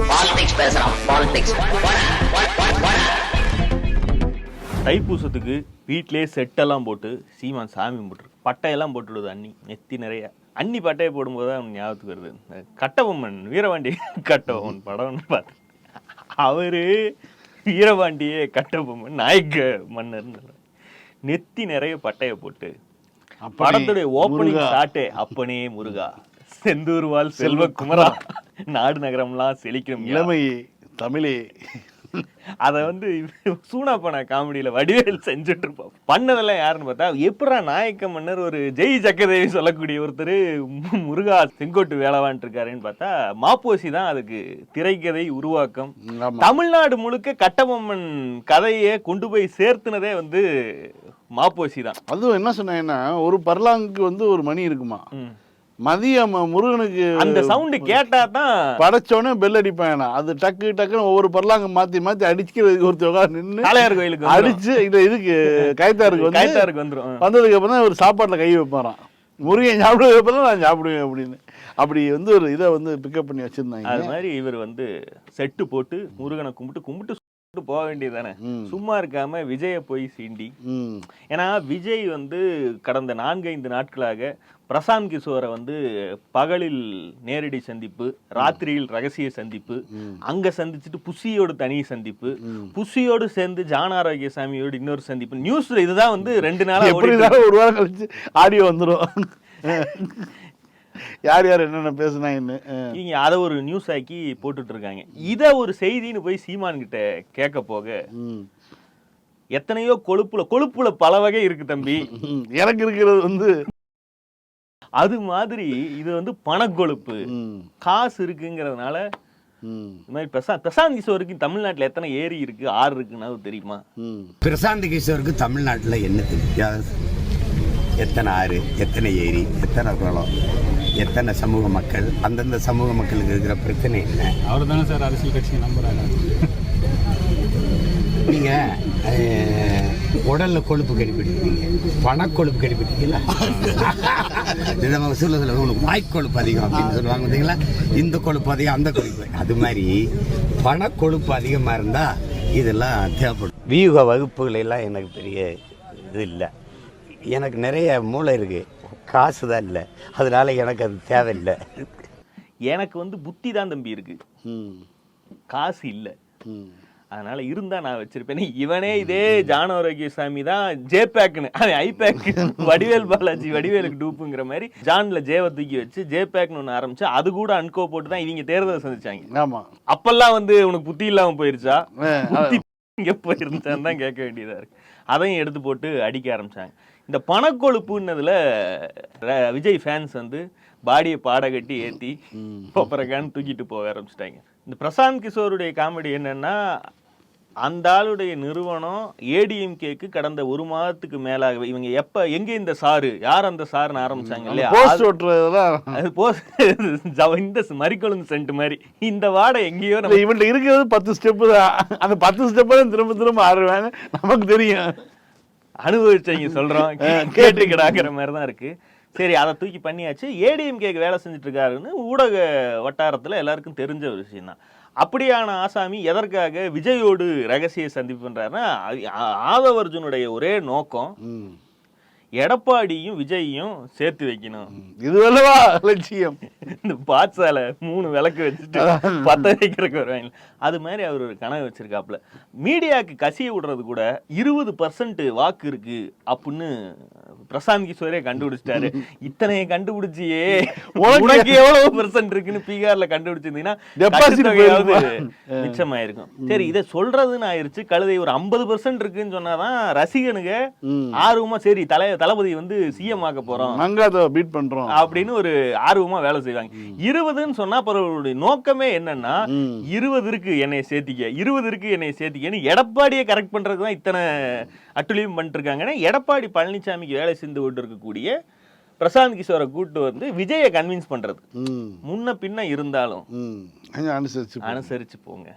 Politics பேசுறான். Politics. தைப்பூசத்துக்கு வீட்டிலே செட்டெல்லாம் போட்டு சீமான் சாமி கும்பிட்டுருக்கு. பட்டையெல்லாம் போட்டுடுது அண்ணி, நெத்தி நிறைய. அண்ணி பட்டையை போடும்போது தான் ஞாபகத்துக்கு வருது கட்டபொம்மன், வீரபாண்டி கட்டபொம்மன் படம்னு பார்த்து அவரு வீரபாண்டியே கட்டபொம்மன் நாயக்க மன்னர்னு நெத்தி நிறைய பட்டையை போட்டு படத்துடைய ஓப்பனிங் ஷாட்டே அப்பனே முருகா செந்தூர்வால் செல்வ குமரா நாடு நகரம்லாம் செழிக்கும் இளமையே தமிழே. அதை வந்து சூனாப்பன காமெடியில வடிவேல் செஞ்சுட்டு இருப்போம். பண்ணதெல்லாம் யாருன்னு பார்த்தா எப்படா நாயக்க மன்னர் ஒரு ஜெய் ஜக்கதேவி சொல்லக்கூடிய ஒருத்தர் முருகா செங்கோட்டு வேளவான் இருக்காருன்னு பார்த்தா மாப்போசி தான் அதுக்கு திரைக்கதை உருவாக்கம். தமிழ்நாடு முழுக்க கட்டபொம்மன் கதையை கொண்டு போய் சேர்த்துனதே வந்து மாப்போசி தான். அதுவும் என்ன சொன்னாங்கன்னா, ஒரு பர்லாங்குக்கு வந்து ஒரு மணி இருக்குமா, மதியம் முருகனுக்கு அந்த சவுண்டு கேட்டா தான் படைச்சோடனே பெல் அடிப்பாங்க. அது டக்கு டக்குன்னு ஒவ்வொரு பர்லாங்க மாத்தி மாத்தி அடிக்கிறதுக்கு ஒருத்தர் நின்று தலையார் கோயிலுக்கு அடிச்சு இதுக்கு கைத்தாருக்கு வந்துடும். வந்ததுக்கு அப்புறம் தான் ஒரு சாப்பாட்டுல கை வைப்பாராம். முருகன் சாப்பிடுறதுக்கு அப்புறம் நான் சாப்பிடுவேன் அப்படின்னு. அப்படி வந்து ஒரு இதை வந்து பிக்கப் பண்ணி வச்சிருந்தாங்க. அது மாதிரி இவர் வந்து செட்டு போட்டு முருகனை கும்பிட்டு போக வேண்டியதானே, சும்மா இருக்காம விஜய போய் சீண்டி. ஏன்னா விஜய் வந்து கடந்த 4-5 நாட்களாக பிரசாந்த் கிஷோரை வந்து பகலில் நேரடி சந்திப்பு, ராத்திரியில் ரகசிய சந்திப்பு, அங்க சந்திச்சுட்டு புஷியோடு தனி சந்திப்பு, புஷியோடு சேர்ந்து ஜான் ஆரோக்கியசாமியோடு இன்னொரு சந்திப்பு. நியூஸ்ல இதுதான் வந்து 2 நாளா ஒரு வாரம் கழிச்சு ஆடியோ வந்துடும், யார் யார் என்னென்ன பேசுனாங்கன்னு. இங்க அதை ஒரு நியூஸ் ஆக்கி போட்டுட்டு இருக்காங்க. இதை ஒரு செய்தின்னு போய் சீமான் கிட்ட கேட்க போக எத்தனையோ கொழுப்புல பல வகை இருக்கு தம்பி. எனக்கு இருக்கிறது வந்து அது மாதிரி இது வந்து பணக்கொழுப்பு, காசு இருக்குங்கிறதுனால. இந்த மாதிரி பிரசாந்த் கிஷோருக்கு தமிழ்நாட்டுல எத்தனை ஏரி இருக்கு, ஆறு இருக்குன்னு தெரியுமா? பிரசாந்த் கிஷோருக்கு தமிழ்நாட்டுல என்ன தெரியும்? எத்தனை ஆறு, எத்தனை ஏரி, எத்தனை குளம், எத்தனை சமூக மக்கள், அந்தந்த சமூக மக்களுக்கு இருக்கிற பிரச்சனை என்ன? அவர் தானே சார் அரசியல் கட்சியை நம்புறாங்க. நீங்க உடல்ல கொழுப்பு கடிப்பிட்டுருக்கீங்க, பணக்கொழுப்பு கடிப்பிட்டீங்களா? நம்ம சொல்ல உங்களுக்கு வாய்க்கொழுப்பு அதிகம் அப்படின்னு சொல்லுவாங்க பார்த்தீங்களா? இந்த கொழுப்பு அதிகம், அந்த கொழுப்பு. அது மாதிரி பணக்கொழுப்பு அதிகமாக இருந்தால் இதெல்லாம் தேவைப்படும். வியூக வகுப்புகள் எல்லாம் எனக்கு பெரிய இது இல்லை. எனக்கு நிறைய மூளை இருக்கு, காசு தான் இல்லை. அதனால எனக்கு அது தேவையில்லை. எனக்கு வந்து புத்தி தான் தம்பி இருக்கு, காசு இல்லை. அதனால இருந்தா நான் வச்சிருப்பேன். இவனே இதே ஜான் ஆரோக்கியசாமி தான் ஜேபேக்னு, ஐபேக் வடிவேல் பாலாஜி வடிவேலுக்கு டூப்புங்கிற மாதிரி ஜான்ல ஜேவை தூக்கி வச்சு ஜேபேக்னு ஒன்று ஆரம்பிச்சு அது கூட அன்கோ போட்டு தான் இவங்க தேர்தலை சந்திச்சாங்க. ஆமா, அப்பெல்லாம் வந்து உனக்கு புத்தி இல்லாம போயிருச்சா, புத்தி இங்க போயிருந்தான்னு தான் கேட்க வேண்டியதா இருக்கு. அதையும் எடுத்து போட்டு அடிக்க ஆரம்பிச்சாங்க. இந்த பணக்கொழுப்புன்னதுல விஜய் ஃபேன்ஸ் வந்து பாடியை பாட கட்டி ஏற்றி பொப்பரக்கான்னு தூக்கிட்டு போக ஆரம்பிச்சிட்டாங்க. இந்த பிரசாந்த் கிஷோருடைய காமெடி என்னன்னா, அந்த ஆளுடைய நிறுவனம் ஏடிஎம்கேக்கு கடந்த 1 மாதத்துக்கு மேலாக இவங்க எங்க இந்த சாரு யார் அந்த சாருன்னு ஆரம்பிச்சாங்க இல்லையா, இந்த மறிக்கொழுந்து சென்ட் மாதிரி இந்த வாடை எங்கேயோ இவன்ட்ட இருக்கிறது 10 ஸ்டெப்பு தான். அந்த 10 ஸ்டெப் தான் திரும்ப திரும்ப ஆடுவேன், நமக்கு தெரியும், அனுபவிச்சவங்க சொல்றோம், கேட்டுக்கிடாங்கிற மாதிரி தான் இருக்கு. சரி, அதை தூக்கி பண்ணியாச்சு. ஏடிஎம்கேக்கு வேலை செஞ்சுட்டு இருக்காருன்னு ஊடக வட்டாரத்துல எல்லாருக்கும் தெரிஞ்ச ஒரு விஷயம் தான். அப்படியான ஆசாமி எதற்காக விஜயோடு ரகசிய சந்திப்பு பண்றாருன்னா, ஆதவர்ஜுனுடைய ஒரே நோக்கம் எடப்பாடியும் விஜயையும் சேர்த்து வைக்கணும். இதுவல்லவா லட்சியம். இந்த பாட்சால 3 விளக்கு வச்சுட்டு 10 வைக்கிறதுக்கு வருவாங்க. அது மாதிரி அவர் ஒரு கனவு வச்சிருக்காப்புல. மீடியாவுக்கு கசிய விடுறது கூட 20% வாக்கு இருக்கு அப்படின்னு பிரசாந்த் கிஷோரே கண்டுபிடிச்சிட்டாரு. இத்தனையை கண்டுபிடிச்சியே உனக்கு எவ்வளவு பெர்சன்ட் இருக்குன்னு பீகார்ல கண்டுபிடிச்சிருந்தீங்கன்னா மிச்சமாயிருக்கும். சரி, இதை சொல்றதுன்னு ஆயிருச்சு. கழுதை ஒரு 50% இருக்குன்னு சொன்னாதான் ரசிகனுங்க ஆர்வமா சரி தளபதி வந்து சிஎம் ஆக்க போறோம், பீட் பண்றோம் அப்படின்னு ஒரு ஆர்வமா வேலை செய்வாங்க. 20ன்னு சொன்னா அவருடைய நோக்கமே என்னன்னா, 20 இருக்கு என்னை சேர்த்திக்க, 20 இருக்கு என்னை சேர்த்திக்கன்னு எடப்பாடியை கரெக்ட் பண்றதுக்கு தான் இத்தனை அட்டுழியம் பண்ணிட்டு இருக்காங்கன்னா, எடப்பாடி பழனிசாமிக்கு வேலை செஞ்சு கொண்டு இருக்கக்கூடிய பிரசாந்த் கிஷோரை கூட்டு வந்து விஜயை கன்வின்ஸ் பண்றது. முன்ன பின்ன இருந்தாலும் அனுசரிச்சு போங்க.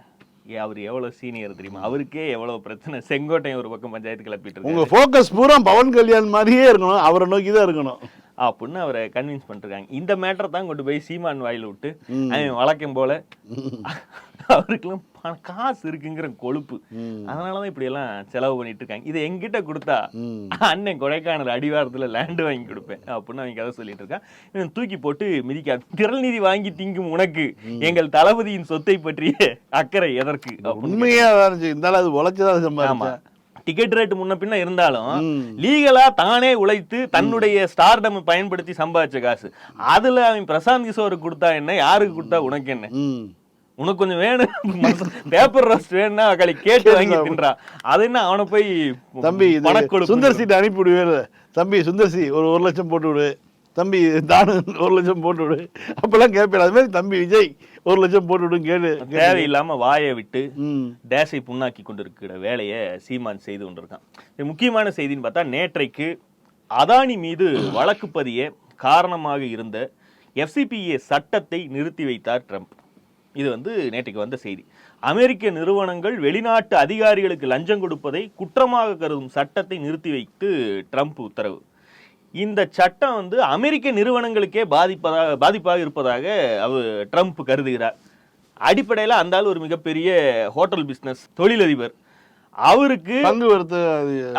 அவர் எவ்வளவு சீனியர் தெரியுமா, அவருக்கே எவ்வளவு பிரச்சனை. செங்கோட்டையன் ஒரு பக்கம் பஞ்சாயத்து கிளப்பிட்டு இருக்கு. உங்க ஃபோக்கஸ் பூரா பவன் கல்யாண் மாதிரியே இருக்கணும், அவரை நோக்கி தான் இருக்கணும் அப்படின்னு அவரை கன்வின்ஸ் பண்ணிருக்காங்க. இந்த மேட்டரை தான் கொண்டு போய் சீமான் வாயில விட்டு அவன் வழக்கம் போல அவருக்கெல்லாம் காசு இருக்குங்கிற கொழுப்பு. அதனாலதான் இப்படி எல்லாம் செலவு பண்ணிட்டு இருக்காங்க. இதை எங்கிட்ட கொடுத்தா அண்ணன் கொடைக்கானல் அடிவாரத்துல லேண்ட் வாங்கி கொடுப்பேன் அப்படின்னு அவங்க கதை சொல்லிட்டு இருக்கான். தூக்கி போட்டு மிதிக்க, திரள் நிதி வாங்கி திங்கும் உனக்கு எங்கள் தளபதியின் சொத்தை பற்றிய அக்கறை எதற்கு? உண்மையா இருந்தாலும் அது உழைச்சதான் சம்பாதிச்சேன். டிக்கெட் ரேட் முன்ன பின்ன இருந்தாலும் லீகலா தானே உழைத்து தன்னுடைய ஸ்டார்டம் பயன்படுத்தி சம்பாதிச்ச காசு. அதுல அவன் பிரசாந்த் கிஷோருக்கு கொடுத்தா என்ன, யாருக்கு கொடுத்தா உனக்கு என்ன? உனக்கு கொஞ்சம் வேணும், பேப்பர் ரோஸ்ட் வேணும்னா கேட்டு வாங்கி தின்றான். அது என்ன அவனை போய் தம்பி சுந்தர் சீட்டு அனுப்பி விடுவே, தம்பி சுந்தர் சி ஒரு 1 லட்சம் போட்டு விடு, தம்பி தானு 1 லட்சம் போட்டு விடு அப்பெல்லாம் கேட்பேன். அது மாதிரி தம்பி விஜய் 1 லட்சம் போட்டு விடும் கேளு. தேவையில்லாம வாயை விட்டு டேஷை புண்ணாக்கி கொண்டிருக்கிற வேலையை சீமான் செய்து கொண்டிருக்கான். முக்கியமான செய்தின்னு பார்த்தா, நேற்றைக்கு அதானி மீது வழக்கு பதிய காரணமாக இருந்த FCPA சட்டத்தை நிறுத்தி வைத்தார் ட்ரம்ப். இது நேற்றைக்கு வந்த செய்தி. அமெரிக்க நிறுவனங்கள் வெளிநாட்டு அதிகாரிகளுக்கு லஞ்சம் கொடுப்பதை குற்றமாக கருதும் சட்டத்தை நிறுத்தி வைத்து ட்ரம்ப் உத்தரவு. இந்த சட்டம் அமெரிக்க நிறுவனங்களுக்கே பாதிப்பாக இருப்பதாக அவர் ட்ரம்ப் கருதுகிறார். அடிப்படையில் அந்த ஆள் ஒரு மிகப்பெரிய ஹோட்டல் பிசினஸ் தொழிலதிபர். அவருக்கு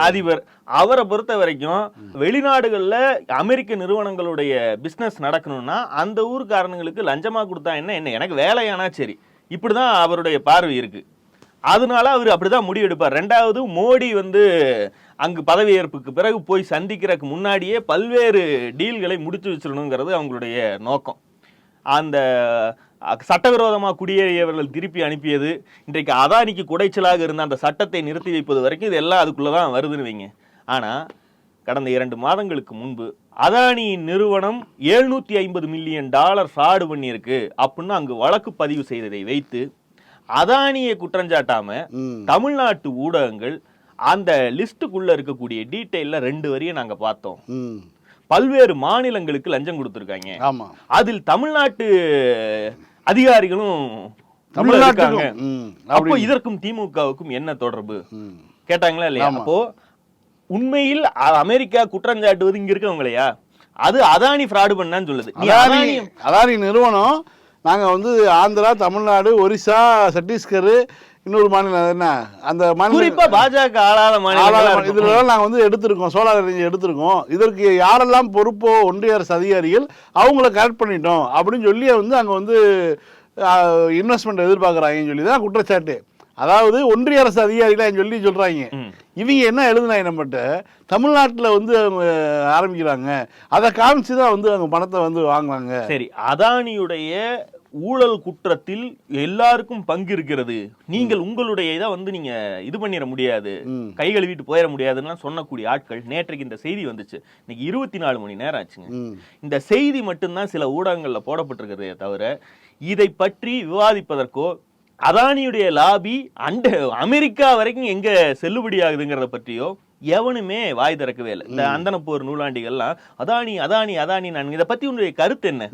அதிபர், அவரை பொறுத்த வரைக்கும் வெளிநாடுகள்ல அமெரிக்க நிறுவனங்களுடைய பிசினஸ் நடக்கணும்னா அந்த ஊருக்காரங்களுக்கு லஞ்சமா கொடுத்தா என்ன, எனக்கு வேலையானா சரி, இப்படிதான் அவருடைய பார்வை இருக்கு. அதனால அவர் அப்படிதான் முடிவு எடுப்பார். ரெண்டாவது, மோடி அங்கு பதவியேற்புக்கு பிறகு போய் சந்திக்கிறதுக்கு முன்னாடியே பல்வேறு டீல்களை முடிச்சு வச்சிடணுங்கிறது அவங்களுடைய நோக்கம். அந்த சட்டவிரோதமாக குடியேறியவர்கள் திருப்பி அனுப்பியது, இன்றைக்கு அதானிக்கு குடைச்சலாக இருந்த அந்த சட்டத்தை நிறுத்தி வைப்பது வரைக்கும் இது எல்லாம் அதுக்குள்ளதான் வருதுன்னு வைங்க. ஆனா கடந்த 2 மாதங்களுக்கு முன்பு அதானியின் நிறுவனம் $750 மில்லியன் ஃப்ராடு பண்ணியிருக்கு அப்படின்னு அங்கு வழக்கு பதிவு செய்ததை வைத்து அதானியை குற்றஞ்சாட்டாம தமிழ்நாட்டு ஊடகங்கள் அந்த லிஸ்டுக்குள்ள இருக்கக்கூடிய டீட்டெயில்ல 2 வரியை நாங்க பார்த்தோம். பல்வேறு மாநிலங்களுக்கு லஞ்சம் கொடுத்திருக்காங்க. அதில் தமிழ்நாட்டு அதிகாரிகளும் தமிழ்நாட்டுக்காங்க. அப்போ இதற்கும் திமுகவுக்கும் என்ன தொடர்பு கேட்டாங்களா இல்லையா? அப்போ உண்மையில் அமெரிக்கா குற்றம் சாட்டுவது இங்க இருக்கவங்களையா? அது அதானி ஃப்ராடு பண்ணான்னு சொல்லுது. அதானி நிறுவனம் நாங்க ஆந்திரா, தமிழ்நாடு, ஒரிசா, சத்தீஸ்கர், இன்னொரு மாநிலம் என்ன அந்த குறிப்பா பாஜக ஆளாத மாநிலம், இதுல நாங்க எடுத்திருக்கோம், சோலார் எனர்ஜி எடுத்திருக்கோம். இதற்கு யாரெல்லாம் பொறுப்போ ஒன்றிய அரசு அதிகாரிகள் அவங்கள கரெக்ட் பண்ணிட்டோம் அப்படின்னு சொல்லி அங்க இன்வெஸ்ட்மெண்ட் எதிர்பார்க்கறாங்கன்னு சொல்லி தான் குற்றச்சாட்டு. அதாவது ஒன்றிய அரசு அதிகாரிகள் சொல்றாங்க. இவங்க என்ன எழுதுனாங்க, நம்மகிட்ட தமிழ்நாட்டில் அவங்க ஆரம்பிக்கிறாங்க, அதை காமிச்சுதான் அவங்க பணத்தை வாங்குறாங்க. சரி, அதானியுடைய ஊழல் குற்றத்தில் எல்லாருக்கும் பங்கு இருக்கிறது, நீங்கள் உங்களுடைய இதை நீங்க இது பண்ணிட முடியாது, கை கழுவிட்டு போயிட முடியாதுன்னு சொன்னக்கூடிய ஆட்கள் நேற்றைக்கு இந்த செய்தி வந்துச்சு. இன்னைக்கு 24 மணி நேரம் ஆச்சுங்க. இந்த செய்தி மட்டும்தான் சில ஊடகங்கள்ல போடப்பட்டிருக்கிறதே தவிர இதை பற்றி விவாதிப்பதற்கோ அதானியுடைய லாபி அமெரிக்கா வரைக்கும் எங்க செல்லுபடி ஆகுதுங்கிறத பற்றியோ எவனுமே வாய் திறக்கவே இல்லை. இந்த அந்தனப்போர் நூலாண்டிகள்லாம் அதானி அதானி அதானி. நான் இதை பத்தி உன்னுடைய கருத்து என்ன?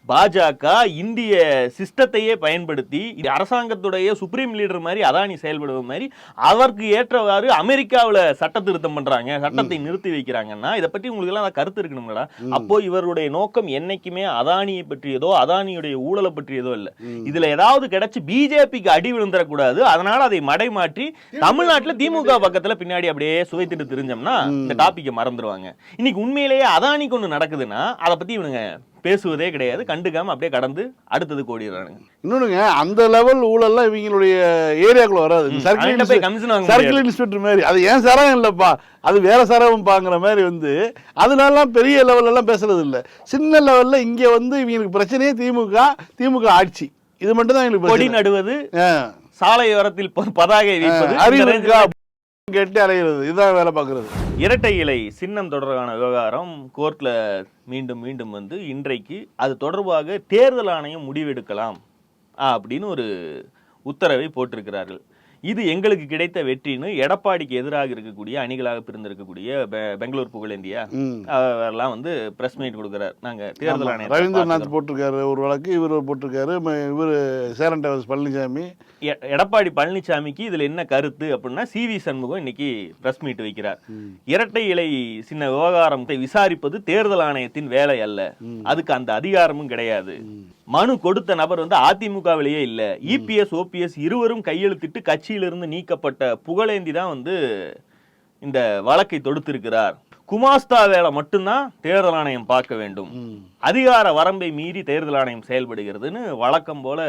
பாஜக இந்திய சிஸ்டத்தையே பயன்படுத்தி அரசாங்கத்துடைய சுப்ரீம் லீடர் மாதிரி அதானி செயல்படுவது மாதிரி அவருக்கு ஏற்றவாறு அமெரிக்காவில் சட்ட திருத்தம் பண்றாங்க, சட்டத்தை நிறுத்தி வைக்கிறாங்கன்னா இதை பற்றி உங்களுக்கு எல்லாம் கருத்து இருக்கணுங்களா? அப்போ இவருடைய நோக்கம் என்னைக்குமே அதானியை பற்றியதோ அதானியுடைய ஊழலை பற்றியதோ இல்லை. இதுல ஏதாவது கிடைச்சு பிஜேபிக்கு அடி விழுந்துடக்கூடாது, அதனால அதை மடைமாற்றி தமிழ்நாட்டில் திமுக பக்கத்துல பின்னாடி அப்படியே சுவைத்துட்டு தெரிஞ்சோம்னா இந்த டாபிக்கை மறந்துடுவாங்க. இன்னைக்கு உண்மையிலேயே அதானிக்கு ஒண்ணு நடக்குதுன்னா அதை பத்தி இவனுங்க பேசுவதே கிடையாது, கண்டுக்காம அப்படியே கடந்து அடுத்தது கோடிடுறானுங்க. இன்னொன்னுங்க, அந்த லெவல் ஊழல்லாம் இவங்களுடைய ஏரியாக்குள்ள வராது. சர்க்கிள் இன்ஸ்பெக்டர் மாதிரி அது ஏன் சரம் இல்லப்பா, அது வேற சரம் பாங்கிற மாதிரி அதனால பெரிய லெவல் எல்லாம் பேசுறது இல்லை. சின்ன லெவல்ல இங்க இவங்களுக்கு பிரச்சனையே திமுக ஆட்சி. இது மட்டும் தான் எங்களுக்கு கொடி நடுவது, சாலையோரத்தில் பதாகை வைப்பது, அறிவு கேட்டு அலைகிறது, இதுதான் வேலை பார்க்கறது. இரட்டை இலை சின்னம் தொடர்பான விவகாரம் கோர்ட்ல மீண்டும் மீண்டும் இன்றைக்கு அது தொடர்பாக தேர்தல் ஆணையம் முடிவெடுக்கலாம் அப்படின்னு ஒரு உத்தரவை போட்டிருக்கிறார்கள். இது எங்களுக்கு கிடைத்த வெற்றின்னு எடப்பாடிக்கு எதிராக இருக்கக்கூடிய அணிகளாக பிரிந்திருக்கக்கூடிய பெங்களூர் புகழேந்தியா எல்லாம் பிரஸ் மீட் கொடுக்கிறார். நாங்க தேர்தல் ஆணையம் ரவீந்திரநாத் போட்டிருக்காரு ஒரு வழக்கு, இவர் போட்டிருக்காரு, இவர் சேரன் பழனிசாமி, எடப்பாடி பழனிசாமிக்கு இதுல என்ன கருத்து அப்படின்னா CV சண்முகம் இன்னைக்கு பிரஸ் மீட் வைக்கிறார். இரட்டை இலை சின்ன விவகாரத்தை விசாரிப்பது தேர்தல் ஆணையத்தின் வேலை அல்ல, அதுக்கு அந்த அதிகாரமும் கிடையாது. மனு கொடுத்த நபர் வந்து அதிமுகவிலேயே இல்ல. இபிஎஸ் ஓபிஎஸ் இருவரும் கையெழுத்திட்டு கட்சியிலிருந்து நீக்கப்பட்ட புகழேந்தி தான் வந்து இந்த வழக்கை தொடுத்திருக்கிறார். குமாஸ்தா வேலை மட்டும்தான் தேர்தல் ஆணையம் பார்க்க வேண்டும், அதிகார வரம்பை மீறி தேர்தல் ஆணையம் செயல்படுகிறதுன்னு வழக்கம் போல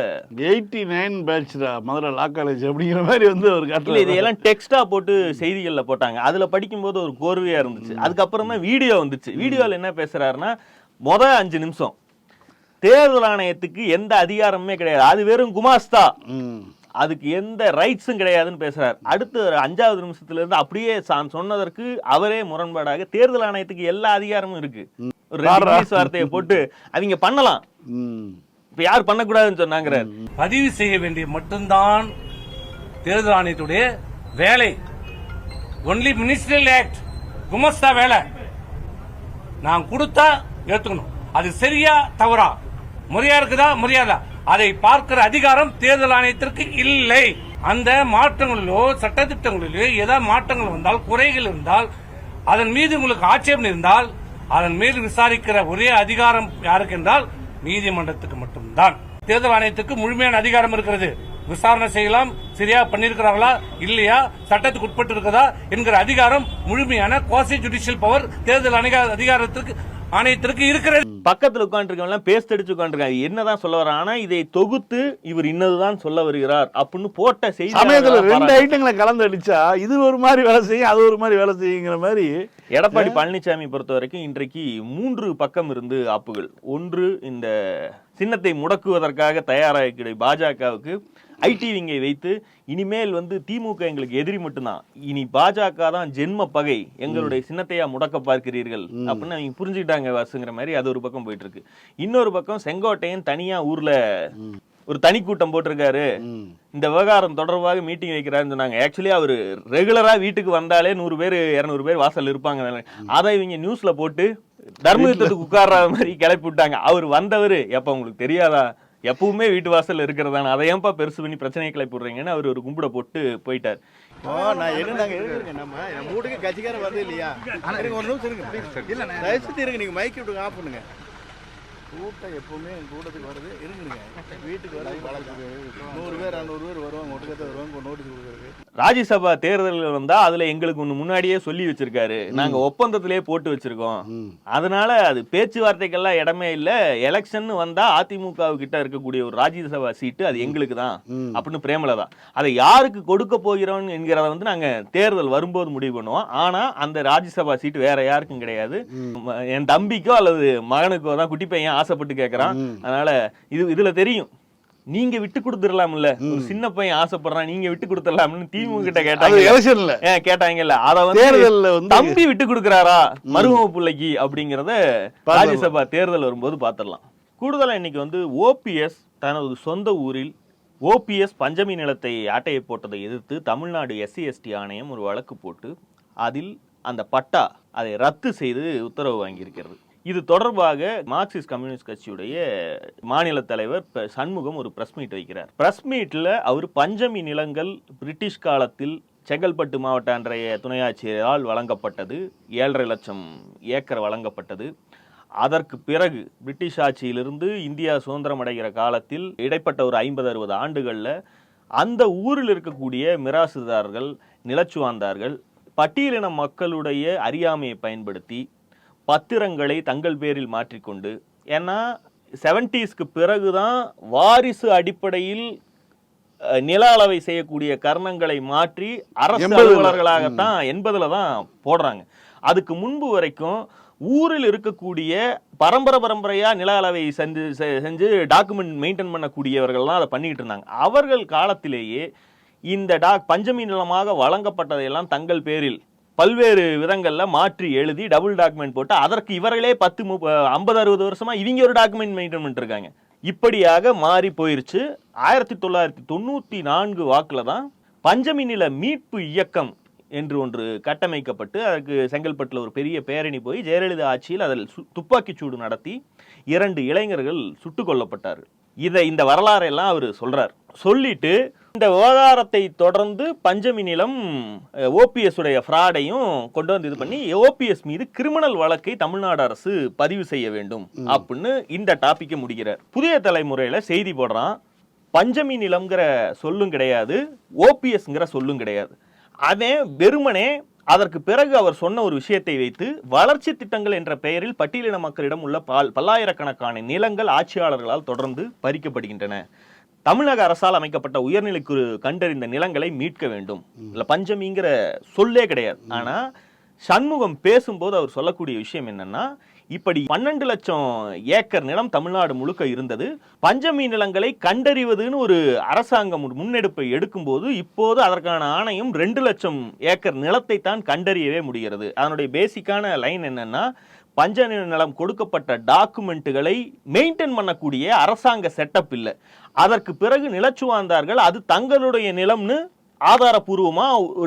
89 பேட்ச் மதுரை லா காலேஜ் அப்படிங்கிற மாதிரி வந்து ஒரு இல்ல, இதையெல்லாம் டெக்ஸ்டா போட்டு செய்திகள்ல போட்டாங்க. அதுல படிக்கும்போது ஒரு கோர்வையா இருந்துச்சு. அதுக்கப்புறமா வீடியோ வந்துச்சு. வீடியோல என்ன பேசுறாருன்னா, 5 நிமிஷம் தேர்தல் ஆணையத்துக்கு எந்த அதிகாரமுமே கிடையாது, அது வெறும் குமாஸ்தா, அதுக்கு எந்த ரைட்ஸும் கிடையாதுன்னு பேசுறாரு. அடுத்து 5வது நிமிஷத்துல இருந்து அப்படியே சொன்னதற்கு அவரே முரண்பாடாக தேர்தல் ஆணையத்துக்கு எல்லா அதிகாரமும் இருக்கு, ஒரு வார்த்தையை போட்டு அவங்க பண்ணலாம், இப்ப யார் பண்ணக்கூடாதுன்னு சொன்னாங்க. பதிவு செய்ய வேண்டிய மட்டும்தான் தேர்தல் ஆணையத்துடைய வேலை. ஒன்லி மினிஸ்ட்ரியல் ஆக்ட், குமஸ்தா வேலை. நான் கொடுத்தா ஏத்துக்கணும், அது சரியா தவறா, முறையா இருக்குதா முறையாதா, அதை பார்க்கிற அதிகாரம் தேர்தல் ஆணையத்திற்கு இல்லை. அந்த மாற்றங்களிலோ சட்டத்திட்டங்களிலோ ஏதாவது மாற்றங்கள் வந்தால், குறைகள் இருந்தால், அதன் மீது உங்களுக்கு ஆட்சேபம் இருந்தால், அதன் மீது விசாரிக்கிற ஒரே அதிகாரம் யாருக்கு என்றால் நீதிமன்றத்துக்கு மட்டும்தான். தேர்தல் ஆணையத்துக்கு முழுமையான அதிகாரம் இருக்கிறது. விசாரணை செய்யலாம், சரியா பண்ணிருக்கிறார்களா இல்லையா, சட்டத்துக்கு உட்பட்டு இருக்கிறதா என்கிற அதிகாரம், முழுமையான குவாசி ஜுடிஷியல் பவர் தேர்தல் அதிகாரத்திற்கு ஆணையத்திற்கு இருக்கிறது. பக்கத்துல உட்காந்துருக்கவங்க பேஸ்ட் அடிச்சு உட்காந்துருக்காங்க, என்னதான் சொல்ல வர, ஆனா இதை தொகுத்து இவர் இன்னதுதான் சொல்ல வருகிறார் அப்படின்னு போட்ட செய்தி சமயத்துல 2 ஐட்டங்களை கலந்து அடிச்சா இது ஒரு மாதிரி வேலை செய்யும், அது ஒரு மாதிரி வேலை செய்யுங்கிற மாதிரி. எடப்பாடி பழனிசாமி பொறுத்த வரைக்கும் இன்றைக்கு 3 பக்கம் இருந்து ஆப்புகள். ஒன்று, இந்த சின்னத்தை முடக்குவதற்காக தயாராகிற பாஜகவுக்கு ஐடி விங்கை வைத்து இனிமேல் வந்து திமுக எங்களுக்கு எதிரி மட்டும்தான், இனி பாஜக தான் ஜென்ம பகை, எங்களுடைய சின்னத்தையா முடக்க பார்க்கிறீர்கள் அப்படின்னு அவங்க புரிஞ்சுக்கிட்டாங்க வாசுங்கிற மாதிரி அது ஒரு பக்கம் போயிட்டு இருக்கு. இன்னொரு பக்கம் செங்கோட்டையன் தனியா ஊர்ல ஒரு தனி கூட்டம் போட்டிருக்காரு, இந்த விவகாரம் தொடர்பாக மீட்டிங் வைக்கிறாருன்னு சொன்னாங்க. ஆக்சுவலி அவர் ரெகுலரா வீட்டுக்கு வந்தாலே 100 பேர் 200 பேர் வாசல் இருப்பாங்க. அதை இவங்க நியூஸ்ல போட்டு தர்மயுத்தத்துக்கு உட்கார்ற மாதிரி கிளப்பி விட்டாங்க. அவர் வந்தவர் எப்ப உங்களுக்கு தெரியாதா, எப்பவுமே வீட்டு வாசல் இருக்கிறதான, அதை ஏன்பா பெருசு பண்ணி பிரச்சனையை கிளப்பி விடுறீங்கன்னு அவர் ஒரு கும்பிட போட்டு போயிட்டார். மூட்டுக்கு கட்சிக்காரன் வருது இல்லையா, ஒரு நிமிஷம் இருங்க, தயவுசெய்து இருங்க, நீங்க மைக் விட்டு ஆஃப் பண்ணுங்க. கூட்டம் எப்பவுமே கூட்டத்துக்கு வருது, இருங்க, வீட்டுக்கு வருது 100 பேர் 200 பேர் வருவாங்க, ஒட்டுக்கத்தை வருவாங்க, நோட்டீஸ் கொடுக்குறது. ராஜ்யசபா தேர்தல் வந்தா அதுல எங்களுக்கு ஒண்ணு முன்னாடியே சொல்லி வச்சிருக்காரு, நாங்க ஒப்பந்தத்திலேயே போட்டு வச்சிருக்கோம், அதனால அது பேச்சுவார்த்தைக்கெல்லாம் இடமே இல்ல, எலெக்ஷன் வந்தா அதிமுக கிட்ட இருக்கக்கூடிய ஒரு ராஜ்யசபா சீட்டு அது எங்களுக்கு தான் அப்படின்னு பிரேமலதா, அதை யாருக்கு கொடுக்க போகிறோம் என்கிறத வந்து நாங்க தேர்தல் வரும்போது முடிவு பண்ணுவோம். ஆனா அந்த ராஜ்யசபா சீட்டு வேற யாருக்கும் கிடையாது, என் தம்பிக்கோ அல்லது மகனுக்கோ தான், குட்டி பையன் ஆசைப்பட்டு கேட்கறான், அதனால இதுல தெரியும் நீங்க விட்டு கொடுத்துடலாம்ல, ஒரு சின்ன பையன் ஆசைப்படுறான் நீங்க விட்டு கொடுத்துடலாம்னு திமுக கிட்ட கேட்டாங்கல்ல, அத வந்து தம்பி விட்டு கொடுக்கறாரா மருமக பிள்ளைக்கு அப்படிங்கறத ராஜ்யசபா தேர்தல் வரும்போது பாத்திரலாம். கூடுதலா இன்னைக்கு வந்து ஓபிஎஸ் தனது சொந்த ஊரில் ஓபிஎஸ் பஞ்சமி நிலத்தை ஆட்டையை போட்டதை எதிர்த்து தமிழ்நாடு SC/ST ஆணையம் ஒரு வழக்கு போட்டு அதில் அந்த பட்டா அதை ரத்து செய்து உத்தரவு வாங்கியிருக்கிறது. இது தொடர்பாக மார்க்சிஸ்ட் கம்யூனிஸ்ட் கட்சியுடைய மாநில தலைவர் சண்முகம் ஒரு பிரஸ் மீட் வைக்கிறார். பிரஸ் மீட்ல அவர் பஞ்சமி நிலங்கள் பிரிட்டிஷ் காலத்தில் செங்கல்பட்டு மாவட்ட அன்றைய துணை ஆட்சியரால் வழங்கப்பட்டது, 7.5 லட்சம் ஏக்கர் வழங்கப்பட்டது. அதற்கு பிறகு பிரிட்டிஷ் ஆட்சியிலிருந்து இந்தியா சுதந்திரம் அடைகிற காலத்தில் இடைப்பட்ட ஒரு 50-60 ஆண்டுகள்ல அந்த ஊரில் இருக்கக்கூடிய மிராசுதாரர்கள், நிலச்சுவாந்தார்கள் பட்டியலின மக்களுடைய அறியாமையை பயன்படுத்தி பத்திரங்களை தங்கள் பேரில் மாற்றிக்கொண்டு, ஏன்னா 70s பிறகுதான் வாரிசு அடிப்படையில் நில அளவை செய்யக்கூடிய கர்ணங்களை மாற்றி அரசு அலுவலர்களாகத்தான் 80ல தான் போடுறாங்க. அதுக்கு முன்பு வரைக்கும் ஊரில் இருக்கக்கூடிய பரம்பரையா நில அளவை செஞ்சு டாக்குமெண்ட் மெயின்டைன் பண்ணக்கூடியவர்கள்லாம் அதை பண்ணிட்டு இருந்தாங்க. அவர்கள் காலத்திலேயே இந்த பஞ்சமி நிலமாக வழங்கப்பட்டதையெல்லாம் தங்கள் பேரில் பல்வேறு விதங்கள்ல மாற்றி எழுதி டபுள் டாக்குமெண்ட் போட்டு அதற்கு இவர்களே 50-60 வருஷமா இவங்க ஒரு டாக்குமெண்ட் மெயின்டைன் பண்ணிட்டு இருக்காங்க. இப்படியாக மாறி போயிருச்சு. 1994 வாக்குல தான் பஞ்சமி நில மீட்பு இயக்கம் என்று ஒன்று கட்டமைக்கப்பட்டு அதற்கு செங்கல்பட்டுல ஒரு பெரிய பேரணி போய் ஜெயலலிதா ஆட்சியில் அதில் துப்பாக்கிச் சூடு நடத்தி 2 இளைஞர்கள் சுட்டுக் கொல்லப்பட்டார்கள். இந்த வரலாறு எல்லாம் அவர் சொல்றார். சொல்லிட்டு இந்த விவகாரத்தை தொடர்ந்து பஞ்சமி நிலம் ஓபிஎஸ் உடைய ஃப்ராடையும் கொண்டு வந்து இது பண்ணி ஓபிஎஸ் மீது கிரிமினல் வழக்கை தமிழ்நாடு அரசு பதிவு செய்ய வேண்டும் அப்படின்னு இந்த டாபிக்கை முடிக்கிறார். புதிய தலைமுறையில செய்தி போடுறான், பஞ்சமி நிலம்ங்கிற சொல்லும் கிடையாது, ஓபிஎஸ்ங்கிற சொல்லும் கிடையாது. அதே வெறுமனே அதற்கு பிறகு அவர் சொன்ன ஒரு விஷயத்தை வைத்து வளர்ச்சி திட்டங்கள் என்ற பெயரில் பட்டியலின மக்களிடம் உள்ள பல்லாயிரக்கணக்கான நிலங்கள் ஆட்சியாளர்களால் தொடர்ந்து பறிக்கப்படுகின்றன. தமிழக அரசால் அமைக்கப்பட்ட உயர்நிலைக்குழு கண்டறிந்த நிலங்களை மீட்க வேண்டும். இல்ல பஞ்சமிங்கிற சொல்லே கிடையாது. ஆனா சண்முகம் பேசும்போது அவர் சொல்லக்கூடிய விஷயம் என்னன்னா, இப்படி 12 லட்சம் ஏக்கர் நிலம் தமிழ்நாடு முழுக்க இருந்தது. பஞ்சமி நிலங்களை கண்டறிவதுன்னு ஒரு அரசாங்கம் முன்னெடுப்பை எடுக்கும்போது இப்போது அதற்கான ஆணையம் 2 லட்சம் ஏக்கர் நிலத்தை தான் கண்டறியவே முடிகிறது. அதனுடைய பேசிக்கான லைன் என்னன்னா, பஞ்சமி நிலம் கொடுக்கப்பட்ட டாக்குமெண்ட்டுகளை மெயின்டைன் பண்ணக்கூடிய அரசாங்க செட்டப் இல்லை. அதற்கு பிறகு நிலச்சுவார்ந்தார்கள் அது தங்களுடைய நிலம்னு ஆதாரபூர்வமா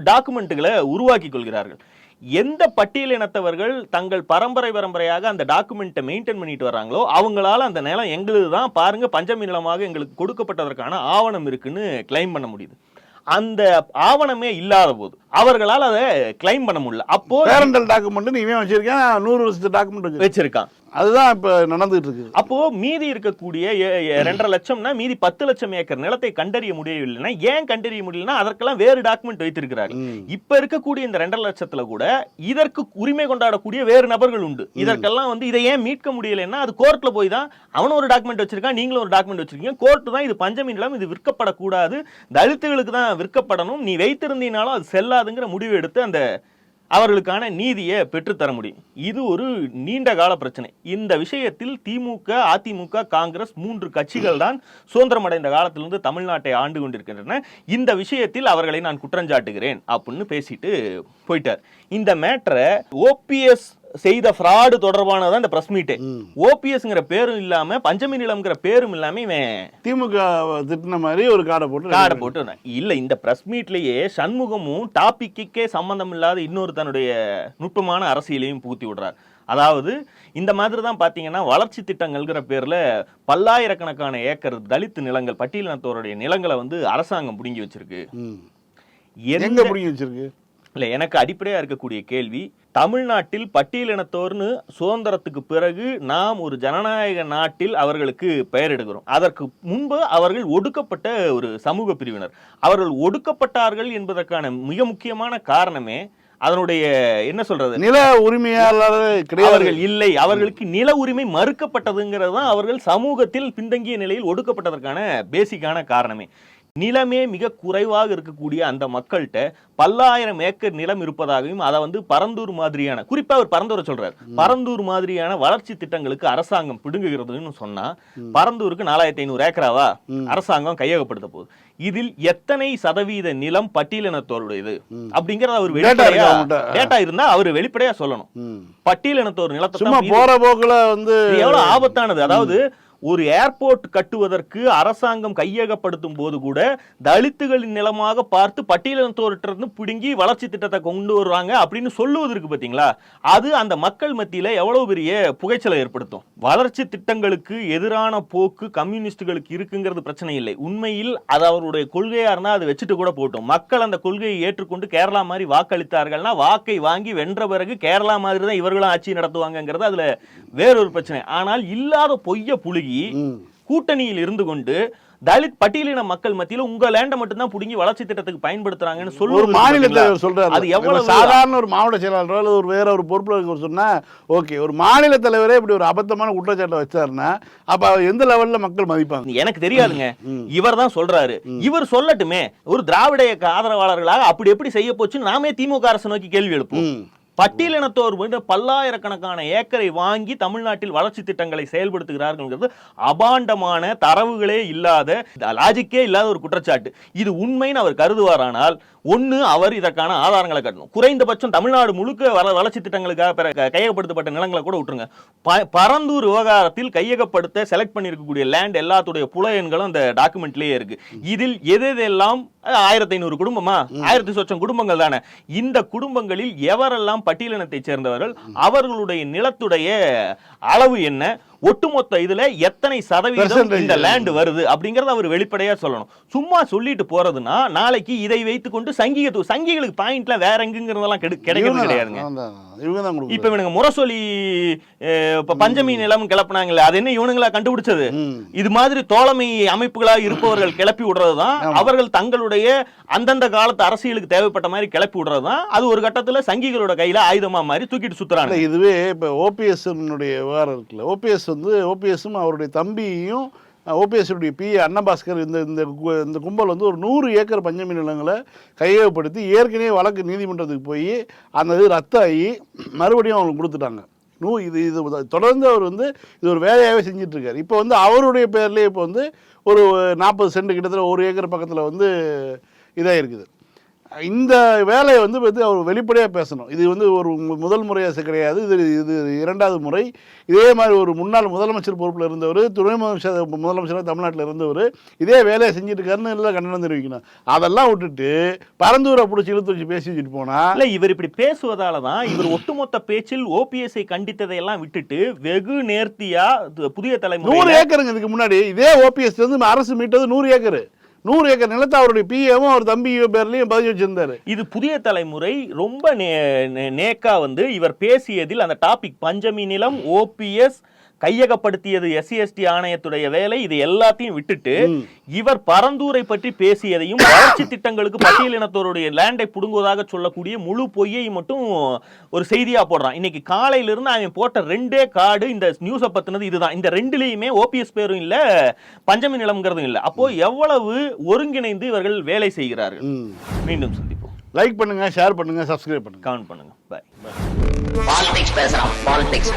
டாக்குமெண்ட்டுகளை உருவாக்கி கொள்கிறார்கள். எந்த பட்டியலினத்தவர்கள் தங்கள் பரம்பரையாக அந்த டாக்குமெண்ட்டை மெயின்டைன் பண்ணிட்டு வர்றாங்களோ அவங்களால அந்த நிலம் எங்களுது தான், பாருங்க பஞ்சமி நிலமாக எங்களுக்கு கொடுக்கப்பட்டதற்கான ஆவணம் இருக்குன்னு கிளைம் பண்ண முடியுது. அந்த ஆவணமே இல்லாத போது அவர்களால் அதை கிளைம் பண்ண முடியல. அப்போ பேரண்டல் டாக்குமெண்ட் நீ வச்சிருக்கேன், 100 வருஷத்து டாக்குமெண்ட் வச்சிருக்கான். அதுதான் இப்ப நடந்துட்டு இருக்கு. அப்போ மீதி இருக்கக்கூடிய 2.5 லட்சம்னா மீதி 10 லட்சம் ஏக்கர் நிலத்தை கண்டறிய முடியவில்லைன்னா ஏன் கண்டறிய முடியலன்னா அதற்கெல்லாம் வேறு டாக்குமெண்ட் வைத்திருக்கிறாங்க. இப்ப இருக்கக்கூடிய இந்த 2.5 லட்சத்துல கூட இதற்கு உரிமை கொண்டாடக்கூடிய வேறு நபர்கள் உண்டு. இதற்கெல்லாம் வந்து இதை ஏன் மீட்க முடியலைன்னா அது கோர்ட்ல போய் தான் அவனும் ஒரு டாக்குமெண்ட் வச்சிருக்கான், நீங்களும் ஒரு டாக்குமெண்ட் வச்சிருக்கீங்க, கோர்ட் தான் இது பஞ்சமி நிலம், இது விற்கப்படக்கூடாது, தலித்துகளுக்கு தான் விற்கப்படணும், நீ வைத்திருந்தீனாலும் அது செல்லாதுங்கிற முடிவு எடுத்து அந்த அவர்களுக்கான நீதியை பெற்றுத்தர முடியும். இது ஒரு நீண்ட கால பிரச்சனை. இந்த விஷயத்தில் திமுக, அதிமுக, காங்கிரஸ் 3 கட்சிகள் தான் சுதந்திரம் அடைந்த காலத்திலிருந்து தமிழ்நாட்டை ஆண்டு கொண்டிருக்கின்றன. இந்த விஷயத்தில் அவர்களை நான் குற்றஞ்சாட்டுகிறேன் அப்படின்னு பேசிட்டு போயிட்டார். இந்த மேட்டரை ஓபிஎஸ் செய்த ஃப்ராடு தொடர்பானதான் இந்த பிரஸ் மீட்டே. ஓபிஎஸ்ங்கிற பேரும் இல்லாம பஞ்சமி நிலம்ங்கிற பேரும் இல்லாம இவன் திமுக திட்டின மாதிரி ஒரு காடை போட்டு இல்ல. இந்த பிரஸ் மீட்லயே சண்முகமும் டாபிக்கே சம்பந்தம் இல்லாத இன்னொரு தன்னுடைய நுட்பமான அரசியலையும் புகுத்தி விடுறார். அதாவது இந்த மாதிரி தான் பாத்தீங்கன்னா வளர்ச்சி திட்டங்கள்ங்கிற பேர்ல பல்லாயிரக்கணக்கான ஏக்கர் தலித் நிலங்கள், பட்டியலினத்தோருடைய நிலங்களை வந்து அரசாங்கம் புடுங்கி வச்சிருக்கு. எங்க புடுங்கி வச்சிருக்கு? இல்ல, எனக்கு அடிப்படையா இருக்கக்கூடிய கேள்வி, தமிழ்நாட்டில் பட்டியலினத்தோர்னு சுதந்திரத்துக்கு பிறகு நாம் ஒரு ஜனநாயக நாட்டில் அவர்களுக்கு பெயர் எடுக்கிறோம். அதற்கு முன்பு அவர்கள் ஒடுக்கப்பட்ட ஒரு சமூக பிரிவினர். அவர்கள் ஒடுக்கப்பட்டார்கள் என்பதற்கான மிக முக்கியமான காரணமே அதனுடைய என்ன சொல்றது, நில உரிமையாளர்கள் அவர்கள் இல்லை, அவர்களுக்கு நில உரிமை மறுக்கப்பட்டதுங்கிறது தான் அவர்கள் சமூகத்தில் பின்தங்கிய நிலையில் ஒடுக்கப்பட்டதற்கான பேசிக்கான காரணமே. நிலமே மிக குறைவாக இருக்கக்கூடிய அந்த மக்கள்கிட்ட பல்லாயிரம் ஏக்கர் நிலம் இருப்பதாகவும் அதை வந்து பரந்தூர் மாதிரியான, குறிப்பா அவர் பரந்தூரை சொல்றாரு, பரந்தூர் மாதிரியான வளர்ச்சி திட்டங்களுக்கு அரசாங்கம் பிடுங்குகிறதுன்னு சொன்னா பரந்தூருக்கு 4500 ஏக்கராவா அரசாங்கம் கையகப்படுத்த போகுது. இதில் எத்தனை சதவீத நிலம் பட்டியலினத்தோருடையது அப்படிங்கறத அவர் வெளிப்படையா டேட்டா இருந்தா அவர் வெளிப்படையா சொல்லணும். பட்டியலினத்தோர் நிலத்தை போற போக்குல வந்து எவ்வளவு ஆபத்தானது. அதாவது ஒரு ஏர்போர்ட் கட்டுவதற்கு அரசாங்கம் கையகப்படுத்தும் போது கூட தலித்துகளின் நிலமாக பார்த்து பட்டியலினத்தோரிலிருந்து பிடுங்கி வளர்ச்சி திட்டத்தை கொண்டு வருவாங்க அப்படின்னு சொல்லுவதற்கு பார்த்தீங்களா, அது அந்த மக்கள் மத்தியில எவ்வளவு பெரிய புகைச்சலை ஏற்படுத்தும். வளர்ச்சி திட்டங்களுக்கு எதிரான போக்கு கம்யூனிஸ்டுகளுக்கு இருக்குங்கிறது பிரச்சனை இல்லை. உண்மையில் அது அவருடைய கொள்கையா இருந்தா அதை வச்சுட்டு கூட போட்டோம். மக்கள் அந்த கொள்கையை ஏற்றுக்கொண்டு கேரளா மாதிரி வாக்களித்தார்கள்னா வாக்கை வாங்கி வென்ற பிறகு கேரளா மாதிரி தான் இவர்களும் ஆட்சி நடத்துவாங்கிறது அதுல வேறொரு பிரச்சனை. ஆனால் இல்லாத பொய்ய புழுகி கூட்டணியில் இருந்து கொண்டு தலித் பட்டியலின மக்கள் மத்தியில உங்க லேண்ட மட்டும் தான் புடுங்கி வளர்ச்சி திட்டத்துக்கு பயன்படுத்துறாங்கன்னு சொல்லுவாங்க. ஒரு மாநில தலைவர் சொல்றாரு, அது எவ்வளவு சாதாரண ஒரு மாவட்ட செயலாளரோ அல்லது ஒரு வேற ஒரு பொறுப்புல இருக்க சொன்னா ஓகே, ஒரு மாநில தலைவரே இப்படி ஒரு அபத்தமான குற்றச்சாட்டை வச்சாருன்னா அப்ப எந்த லெவல்ல மக்கள் மதிப்பாங்க எனக்கு தெரியாதுங்க. இவர் தான் சொல்றாரு, இவர் சொல்லட்டுமே. ஒரு திராவிட இயக்க ஆதரவாளர்களாக அப்படி எப்படி செய்ய போச்சுன்னு நாமே திமுக அரசு நோக்கி கேள்வி எழுப்பும். பட்டியலினத்தோர் பல்லாயிரக்கணக்கான ஏக்கரை வாங்கி தமிழ்நாட்டில் வளர்ச்சி திட்டங்களை செயல்படுத்துகிறார்கள் அபாண்டமான தரவுகளே இல்லாத, லாஜிக்கே இல்லாத ஒரு குற்றச்சாட்டு. இது உண்மைன்னு அவர் கருதுவாரானால் ஒன்னு அவர் இதற்கான ஆதாரங்களை கட்டணும். குறைந்தபட்சம் தமிழ்நாடு முழுக்க வளர்ச்சி திட்டங்களுக்காக கையகப்படுத்தப்பட்ட நிலங்களை கூட விட்டுருங்க. பரந்தூர் விவகாரத்தில் கையகப்படுத்த செலக்ட் பண்ணிருக்கக்கூடிய லேண்ட் எல்லாத்துடைய புல எண்களும் அந்த டாக்குமெண்ட்லயே இருக்கு. இதில் எதெல்லாம் 1500 குடும்பமா, 1000 சொச்சம் குடும்பங்கள் தானே. இந்த குடும்பங்களில் எவரெல்லாம் பட்டியலினத்தை சேர்ந்தவர்கள், அவர்களுடைய நிலத்துடைய அளவு என்ன, ஒட்டுமொத்த இதுல எத்தனை சதவீதம் இந்த லேண்ட் வருது அப்படிங்கறத அவர் வெளிப்படையா சொல்லணும். சும்மா சொல்லிட்டு போறதுன்னா நாளைக்கு இதை வைத்துக் கொண்டு சங்கிகளுக்கு பாயிண்ட்ல வேற எங்குங்கிறதெல்லாம் கிடைக்கிறது கிடையாதுங்க. இப்ப இவனுங்க முரசொலி பஞ்சமி நிலம் கிளப்பினாங்கல்ல, அது என்ன இவனுங்களா கண்டுபிடிச்சது? இது மாதிரி தோழமை அமைப்புகளா இருப்பவர்கள் கிளப்பி விடுறதுதான், அவர்கள் தங்களுடைய அந்தந்த காலத்து அரசியலுக்கு தேவைப்பட்ட மாதிரி கிளப்பி விடுறதுதான். அது ஒரு கட்டத்துல சங்கிகளோட கையில ஆயுதமா மாதிரி தூக்கிட்டு சுத்துறாங்க. இதுவே இப்ப ஓபிஎஸ் விவகாரம் இருக்குல்ல, ஓபிஎஸும் அவருடைய தம்பியும் ஓபிஎஸ்னுடைய பி அன்னபாஸ்கர் இந்த கும்பல் வந்து ஒரு 100 ஏக்கர் பஞ்சமி நிலங்களை கையகப்படுத்தி ஏற்கனவே வழக்கு நீதிமன்றத்துக்கு போய் அந்த இது ரத்தாகி மறுபடியும் அவங்களுக்கு கொடுத்துட்டாங்க. இது தொடர்ந்து அவர் வந்து இது ஒரு வேலையாகவே செஞ்சுட்டு இருக்காரு. இப்போ வந்து அவருடைய பேர்லேயே இப்போ வந்து ஒரு 40 சென்ட் கிட்டத்தட்ட 1 ஏக்கர் பக்கத்தில் வந்து இதாக இருக்குது. இந்த வேலையை வந்து அவர் வெளிப்படையாக பேசணும். இது வந்து ஒரு முதல் முறையாக கிடையாது, இது 2வது முறை. இதே மாதிரி ஒரு முன்னாள் முதலமைச்சர் பொறுப்பில் இருந்தவர், துணை முதலமைச்சராக தமிழ்நாட்டில் இருந்தவர் இதே வேலையை செஞ்சுட்டு இருக்காருன்னு எல்லாம் கண்டனம் தெரிவிக்கணும். அதெல்லாம் விட்டுட்டு பரந்தூரை பிடிச்சி இழுத்து வச்சு பேசி வச்சுட்டு போனா இல்லை, இவர் இப்படி பேசுவதால தான் இவர் ஒட்டுமொத்த பேச்சில் ஓபிஎஸ்ஐ கண்டித்ததையெல்லாம் விட்டுட்டு வெகு நேர்த்தியா புதிய தலைமுறை 100 ஏக்கருங்க. இதுக்கு முன்னாடி இதே ஓபிஎஸ் வந்து அரசு மீட்டது 100 ஏக்கர். 100 ஏக்கர் நிலத்தை அவருடைய பிஏவும் அவர் தம்பி பேர்லையும் பதிவு வச்சிருந்தாரு. இது புதிய தலைமுறை ரொம்ப நேக்கா வந்து இவர் பேசியதில் அந்த டாபிக் பஞ்சமி நிலம் ஓபிஎஸ் கையகப்படுத்தியது SC/ST ஆணையத்துடைய வேலை, இது எல்லாத்தையும் விட்டுட்டு இவர் பரந்தூரை பற்றி பேசியதையும் வளர்ச்சி திட்டங்களுக்கு பட்டியலினத்தோருடைய லேண்டை புடுங்குவதாக சொல்லக்கூடிய முழு பொய்யை மட்டும் ஒரு செய்தியா போடுறான். இன்னைக்கு காலையில இருந்து அவன் போட்ட 2 கார்டு இந்த நியூஸை பத்தினது இதுதான். இந்த 2லயுமே ஓபிஎஸ் பேரும் இல்ல, பஞ்சமி நிலம்ங்கிறதும் இல்ல. அப்போ எவ்வளவு ஒருங்கிணைந்து இவர்கள் வேலை செய்கிறார்கள். மீண்டும் சந்திப்போம். லைக் பண்ணுங்க, ஷேர் பண்ணுங்க, சப்ஸ்கிரைப் பண்ணுங்க, கமெண்ட் பண்ணுங்க. பை. பாலிடிக்ஸ் பேசுறான். பாலிடிக்ஸ்